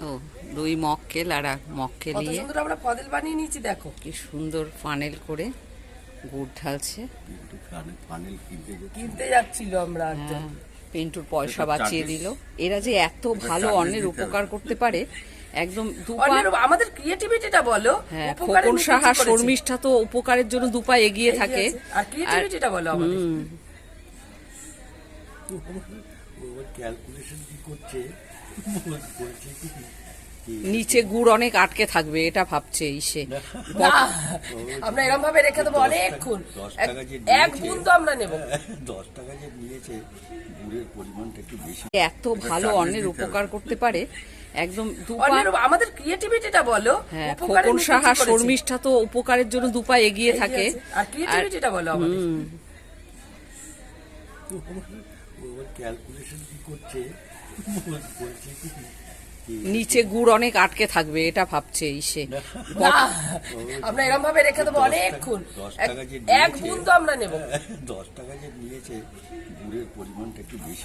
ও রুই মক্কেল আর মক্কেলিয়ে আমরা পদেল বানিয়ে নিয়েছি, দেখো কি সুন্দর ফানেল করে গুড় ঢালছে। কিনতে যাচ্ছিল আমরা। পিন্টুর পয়সা বাঁচিয়ে দিল। এরা যে এত ভালো অন্যের উপকার করতে পারে, একদম আমাদের ক্রিয়েটিভিটিটা বলো। হ্যাঁ, খোকন সাহা শর্মিষ্ঠা তো উপকারের জন্য দুপা এগিয়ে থাকে। আর ক্রিয়েটিভিটিটা বলো আমাদের। ক্যালকুলেশন কি করছে, নিচে গুড় অনেক আটকে থাকবে এটা ভাবছে ইসে। আমরা এরকম ভাবে রেখে দেবো অনেকক্ষণ। 1 গুণ তো আমরা নেব। 10 টাকা যে নিয়েছে, গুড়ের পরিমাণটা একটু বেশি। এত ভালো অন্যের উপকার করতে পারে, একদম আমাদের ক্রিয়েটিভিটিটা বলো। হ্যাঁ, খোকন সাহা শর্মিষ্ঠা তো উপকারের জন্য দুপা এগিয়ে থাকে। আর ক্রিয়েটিভিটিটা বলো আমাদের। ক্যালকুলেশন কি করছে, নিচে গুড় অনেক আটকে থাকবে এটা ভাবছে ইসে। আমরা এরকম ভাবে রেখে দেবো অনেকক্ষণ। 1 গুণ তো আমরা নেব। 10 টাকা যে নিয়েছে, গুড়ের পরিমাণটা একটু বেশি।